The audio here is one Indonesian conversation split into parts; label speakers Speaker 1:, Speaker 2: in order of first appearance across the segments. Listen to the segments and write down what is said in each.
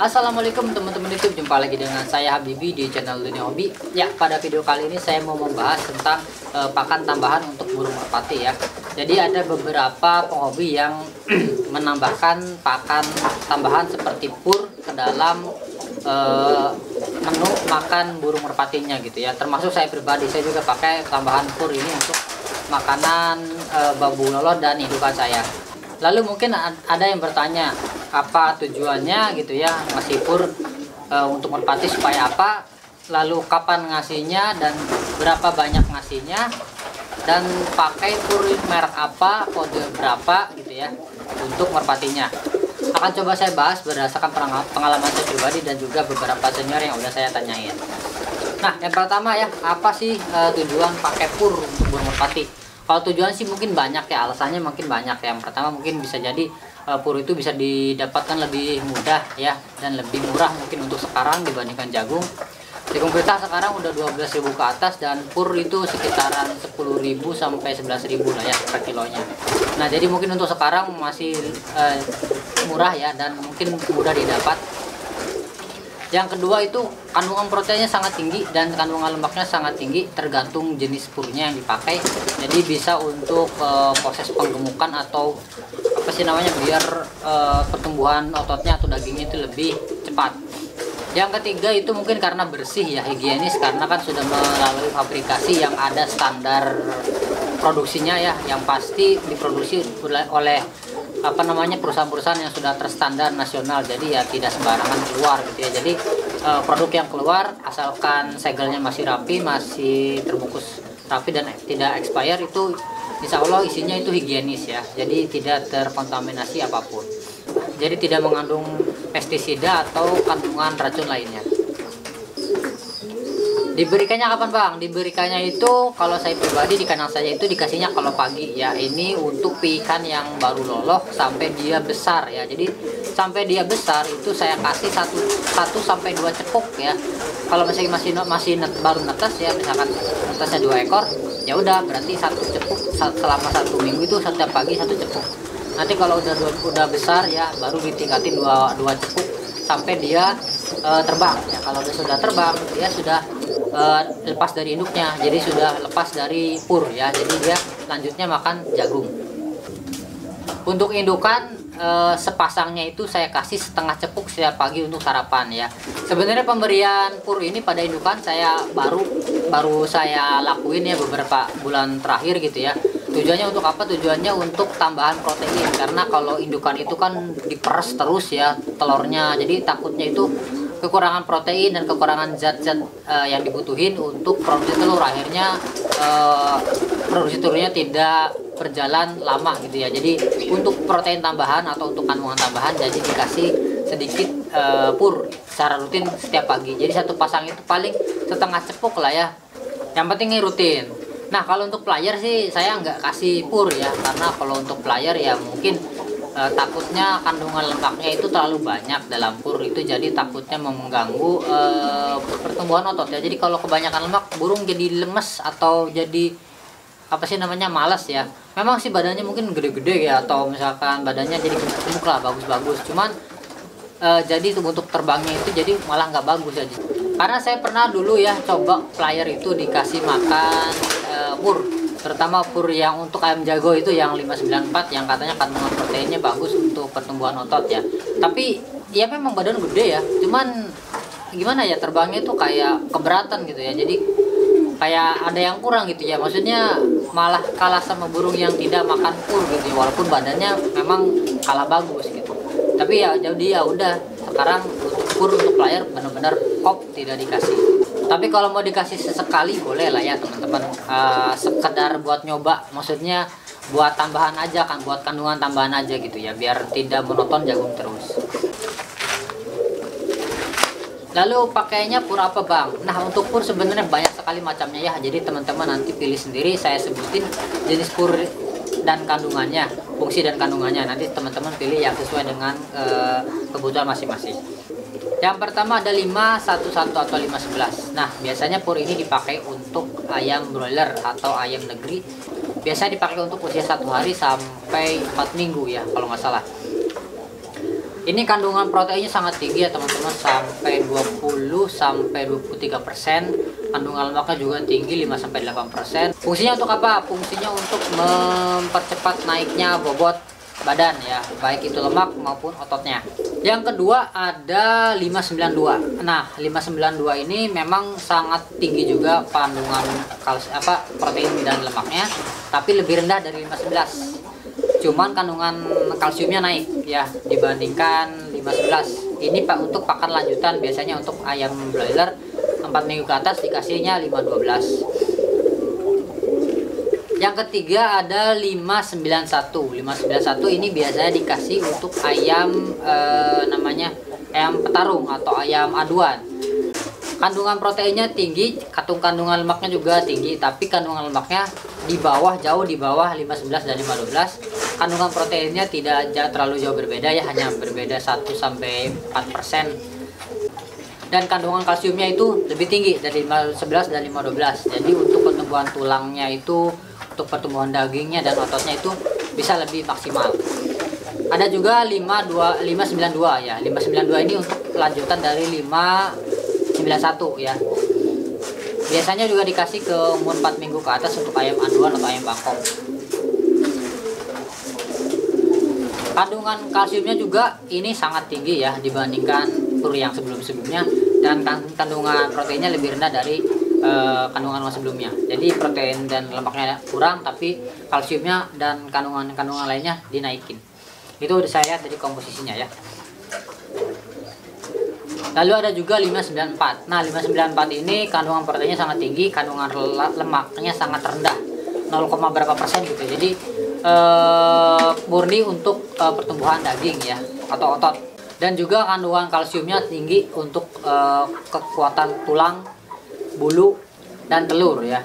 Speaker 1: Assalamualaikum teman-teman YouTube, jumpa lagi dengan saya Habibi di channel Dunia Hobi. Ya, pada video kali ini saya mau membahas tentang pakan tambahan untuk burung merpati ya. Jadi ada beberapa penghobi yang menambahkan pakan tambahan seperti pur ke dalam menu makan burung merpatinya gitu ya. Termasuk saya pribadi, saya juga pakai tambahan pur ini untuk makanan babu lolo dan indukan saya. Lalu mungkin ada yang bertanya, apa tujuannya gitu ya ngasih pur untuk merpati supaya apa, lalu kapan ngasihnya dan berapa banyak ngasihnya, dan pakai pur merek apa, kode berapa gitu ya untuk merpatinya. Akan coba saya bahas berdasarkan pengalaman saya pribadi dan juga beberapa senior yang udah saya tanyain. Nah, yang pertama ya, apa sih tujuan pakai pur untuk burung merpati? Kalau tujuan sih mungkin banyak ya, alasannya mungkin banyak. Yang pertama mungkin bisa jadi pur itu bisa didapatkan lebih mudah ya, dan lebih murah mungkin untuk sekarang dibandingkan jagung. Jagung kita sekarang udah 12.000 ke atas, dan pur itu sekitaran 10.000 sampai 11.000 lah ya per kilonya. Nah, jadi mungkin untuk sekarang masih murah ya, dan mungkin mudah didapat. Yang kedua itu kandungan proteinnya sangat tinggi dan kandungan lemaknya sangat tinggi, tergantung jenis purnya yang dipakai. Jadi bisa untuk proses penggemukan atau apa sih namanya, biar pertumbuhan ototnya atau dagingnya itu lebih cepat. Yang ketiga itu mungkin karena bersih ya, higienis, karena kan sudah melalui fabrikasi yang ada standar produksinya ya, yang pasti diproduksi oleh apa namanya, perusahaan-perusahaan yang sudah terstandar nasional. Jadi ya tidak sembarangan keluar gitu ya. Jadi produk yang keluar asalkan segelnya masih rapi, masih terbungkus rapi dan tidak expire, itu insya Allah isinya itu higienis ya. Jadi tidak terkontaminasi apapun. Jadi tidak mengandung pestisida atau kandungan racun lainnya. Diberikannya kapan bang? Diberikannya itu kalau saya pribadi di kandang saya itu dikasihnya kalau pagi ya. Ini untuk ikan yang baru loloh sampai dia besar ya. Jadi sampai dia besar itu saya kasih 1 sampai 2 cepuk ya. Kalau masih baru netes ya, misalkan netesnya 2 ekor, ya udah berarti 1 cepuk selama 1 minggu itu setiap pagi 1 cepuk. Nanti kalau udah besar ya baru ditingkatin 2 cepuk sampai dia terbang ya. Kalau sudah terbang dia sudah lepas dari induknya, jadi sudah lepas dari pur ya, jadi dia lanjutnya makan jagung. Untuk indukan sepasangnya itu saya kasih setengah cepuk setiap pagi untuk sarapan ya. Sebenarnya pemberian pur ini pada indukan saya baru saya lakuin ya beberapa bulan terakhir gitu ya. Tujuannya untuk apa? Tujuannya untuk tambahan protein, karena kalau indukan itu kan diperes terus ya telurnya, jadi takutnya itu kekurangan protein dan kekurangan zat-zat yang dibutuhin untuk produksi telur. Akhirnya produksi telurnya tidak berjalan lama gitu ya. Jadi untuk protein tambahan atau untuk kandungan tambahan, jadi dikasih sedikit pur secara rutin setiap pagi. Jadi satu pasang itu paling setengah cepuk lah ya, yang penting rutin. Nah, kalau untuk player sih saya nggak kasih pur ya, karena kalau untuk player ya mungkin takutnya kandungan lemaknya itu terlalu banyak dalam pur itu, jadi takutnya mengganggu pertumbuhan otot ya. Jadi kalau kebanyakan lemak, burung jadi lemes atau jadi apa sih namanya, malas ya. Memang sih badannya mungkin gede-gede ya, atau misalkan badannya jadi gemuk lah, bagus-bagus, cuman jadi untuk terbangnya itu jadi malah nggak bagus aja. Karena saya pernah dulu ya coba player itu dikasih makan pur, terutama pur yang untuk ayam jago itu yang 594, yang katanya kandungan proteinnya bagus untuk pertumbuhan otot ya. Tapi ya memang badan gede ya, cuman gimana ya, terbangnya itu kayak keberatan gitu ya. Jadi kayak ada yang kurang gitu ya, maksudnya malah kalah sama burung yang tidak makan pur gitu ya, walaupun badannya memang kalah bagus gitu. Tapi ya jadi ya udah, sekarang untuk pur untuk player benar-benar kop tidak dikasih. Tapi kalau mau dikasih sesekali boleh lah ya teman-teman, sekedar buat nyoba, maksudnya buat tambahan aja kan, buat kandungan tambahan aja gitu ya, biar tidak monoton jagung terus. Lalu pakainya pur apa bang? Nah, untuk pur sebenarnya banyak sekali macamnya ya, jadi teman-teman nanti pilih sendiri. Saya sebutin jenis pur dan kandungannya, fungsi dan kandungannya, nanti teman-teman pilih yang sesuai dengan kebutuhan masing-masing. Yang pertama ada 511 atau 511. Nah, biasanya pur ini dipakai untuk ayam broiler atau ayam negeri. Biasanya dipakai untuk usia 1 hari sampai 4 minggu ya kalau nggak salah. Ini kandungan proteinnya sangat tinggi ya teman-teman, sampai 20 sampai 23%. Kandungan lemaknya juga tinggi 5 sampai 8%. Fungsinya untuk apa? Fungsinya untuk mempercepat naiknya bobot badan ya, baik itu lemak maupun ototnya. Yang kedua ada 592. Nah, 592 ini memang sangat tinggi juga kandungan protein dan lemaknya, tapi lebih rendah dari 511. Cuman kandungan kalsiumnya naik ya dibandingkan 511. Ini Pak untuk pakan lanjutan, biasanya untuk ayam broiler 4 minggu ke atas dikasihnya 512. Yang ketiga ada 591. 591 ini biasanya dikasih untuk ayam namanya ayam petarung atau ayam aduan. Kandungan proteinnya tinggi, kandungan lemaknya juga tinggi, tapi kandungan lemaknya jauh di bawah 511 dan 512. Kandungan proteinnya tidak terlalu jauh berbeda ya, hanya berbeda 1 sampai 4%. Dan kandungan kalsiumnya itu lebih tinggi dari 511 dan 512. Jadi untuk pertumbuhan tulangnya itu, untuk pertumbuhan dagingnya dan ototnya itu bisa lebih maksimal. Ada juga 592 ya. 592 ini untuk lanjutan dari 591 ya. Biasanya juga dikasih ke umur 4 minggu ke atas untuk ayam aduan atau ayam Bangkok. Kandungan kalsiumnya juga ini sangat tinggi ya dibandingkan pur yang sebelum-sebelumnya, dan kandungan proteinnya lebih rendah dari kandungan sebelumnya. Jadi protein dan lemaknya kurang, tapi kalsiumnya dan kandungan lainnya dinaikin. Itu saya lihat dari komposisinya ya. Lalu ada juga 594. Nah, 594 ini kandungan proteinnya sangat tinggi, kandungan lemaknya sangat rendah, 0, berapa persen gitu. Jadi murni untuk pertumbuhan daging ya atau otot. Dan juga kandungan kalsiumnya tinggi untuk kekuatan tulang, bulu, dan telur ya.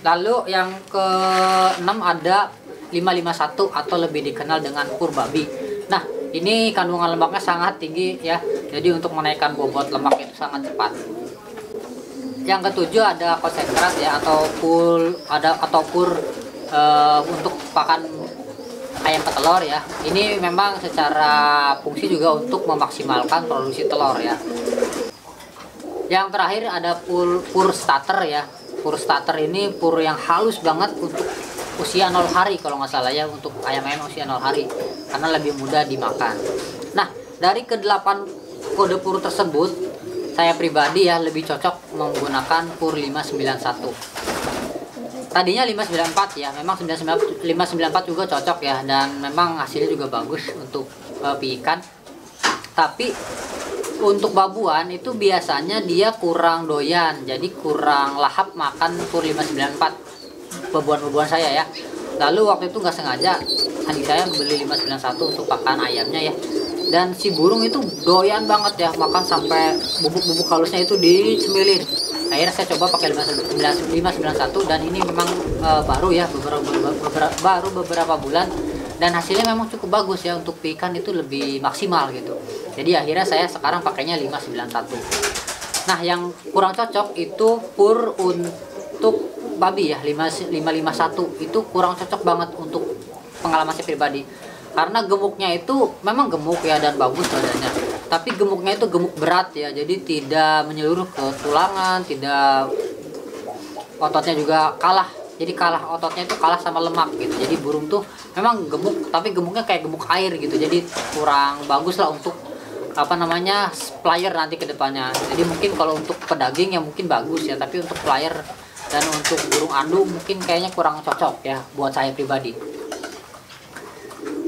Speaker 1: Lalu yang ke-6 ada 551 atau lebih dikenal dengan pur babi. Nah, ini kandungan lemaknya sangat tinggi ya. Jadi untuk menaikkan bobot lemak itu sangat cepat. Yang ketujuh ada konsentrat ya atau pur untuk pakan ayam petelur ya. Ini memang secara fungsi juga untuk memaksimalkan produksi telur ya. Yang terakhir ada pur starter ya. Pur starter ini pur yang halus banget untuk usia 0 hari kalau nggak salah ya, untuk ayam-ayam usia 0 hari karena lebih mudah dimakan. Nah, dari ke-8 kode pur tersebut, saya pribadi ya lebih cocok menggunakan pur 591. Tadinya 594 ya, memang 594 juga cocok ya, dan memang hasilnya juga bagus untuk ikan. Tapi untuk babuan itu biasanya dia kurang doyan, jadi kurang lahap makan pur 594 babuan-babuan saya ya. Lalu waktu itu nggak sengaja adik saya beli 591 untuk pakan ayamnya ya, dan si burung itu doyan banget ya makan sampai bubuk-bubuk halusnya itu dicemilin. Akhirnya saya coba pakai 591 dan ini memang baru ya beberapa bulan, dan hasilnya memang cukup bagus ya, untuk ikan itu lebih maksimal gitu. Jadi akhirnya saya sekarang pakainya 591. Nah, yang kurang cocok itu pur untuk babi ya, 551 itu kurang cocok banget untuk pengalaman saya pribadi, karena gemuknya itu memang gemuk ya dan bagus badannya, tapi gemuknya itu gemuk berat ya, jadi tidak menyeluruh ke tulangan, ototnya juga kalah, jadi ototnya itu kalah sama lemak gitu. Jadi burung tuh memang gemuk, tapi gemuknya kayak gemuk air gitu, jadi kurang bagus lah untuk supplier nanti ke depannya. Jadi mungkin kalau untuk pedaging ya mungkin bagus ya, tapi untuk supplier dan untuk burung andu mungkin kayaknya kurang cocok ya buat saya pribadi.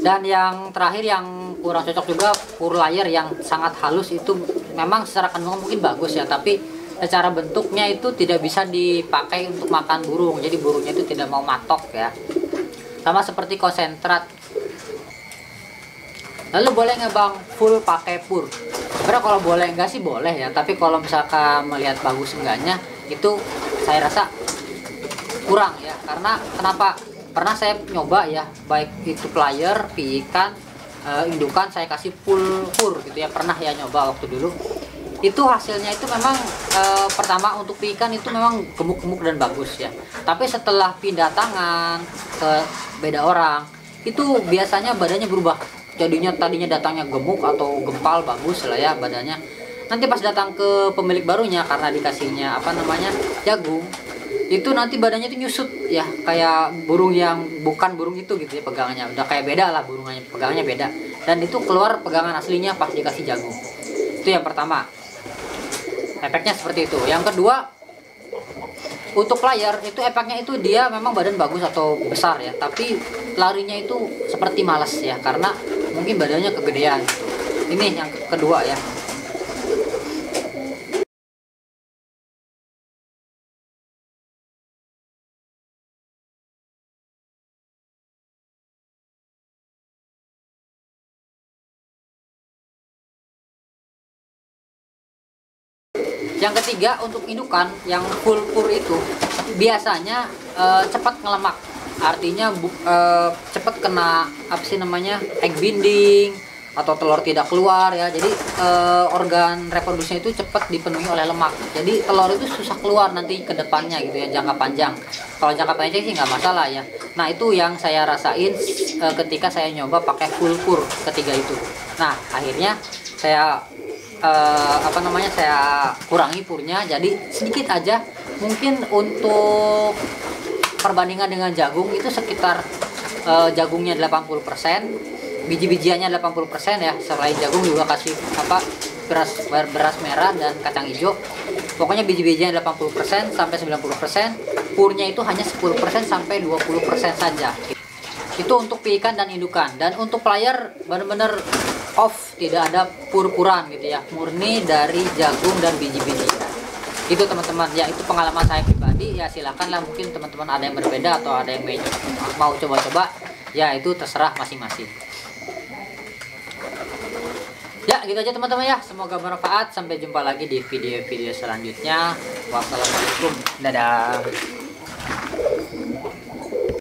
Speaker 1: Dan yang terakhir yang kurang cocok juga pur layer yang sangat halus, itu memang secara kandungan mungkin bagus ya, tapi secara bentuknya itu tidak bisa dipakai untuk makan burung, jadi burungnya itu tidak mau matok ya. Sama seperti konsentrat. Lalu boleh nggak Bang full pakai pur? Sebenarnya kalau boleh enggak sih boleh ya, tapi kalau misalkan melihat bagus enggaknya itu saya rasa kurang ya. Karena kenapa? Pernah saya nyoba ya, baik itu player, ikan, indukan saya kasih full pur gitu ya, pernah ya nyoba waktu dulu. Itu hasilnya itu memang pertama untuk ikan itu memang gemuk-gemuk dan bagus ya. Tapi setelah pindah tangan ke beda orang, itu biasanya badannya berubah. jadinya tadinya datangnya gemuk atau gempal bagus lah ya badannya, nanti pas datang ke pemilik barunya karena dikasihnya apa namanya jagung, itu nanti badannya itu nyusut ya, kayak burung yang bukan burung itu gitu ya, pegangannya udah kayak beda lah, burungannya pegangannya beda, dan itu keluar pegangan aslinya pas dikasih jagung. Itu yang pertama, efeknya seperti itu. Yang kedua, untuk layar itu efeknya itu dia memang badan bagus atau besar ya, tapi larinya itu seperti malas ya, karena mungkin badannya kegedean gitu. Ini yang kedua ya. Yang ketiga, untuk indukan yang full pur itu biasanya cepat ngelemak, artinya cepat kena apa sih namanya egg binding atau telur tidak keluar ya. Jadi organ reproduksinya itu cepat dipenuhi oleh lemak, jadi telur itu susah keluar nanti ke depannya gitu ya, jangka panjang. Kalau jangka panjang sih nggak masalah ya. Nah itu yang saya rasain ketika saya nyoba pakai full pur ketiga itu. Nah akhirnya saya saya kurangi purnya jadi sedikit aja. Mungkin untuk perbandingan dengan jagung itu sekitar jagungnya 80%, biji-bijiannya 80% ya. Selain jagung juga kasih beras merah dan kacang hijau. Pokoknya biji-bijiannya 80% sampai 90%, purnya itu hanya 10% sampai 20% saja. Itu untuk piikan dan indukan. Dan untuk player benar-benar off, tidak ada pur-puran gitu ya, murni dari jagung dan biji-biji. Itu teman-teman ya, itu pengalaman saya pribadi ya. Silakanlah, mungkin teman-teman ada yang berbeda atau ada yang mau coba-coba ya, itu terserah masing-masing ya. Gitu aja teman-teman ya, semoga bermanfaat. Sampai jumpa lagi di video-video selanjutnya. Wassalamualaikum, dadah.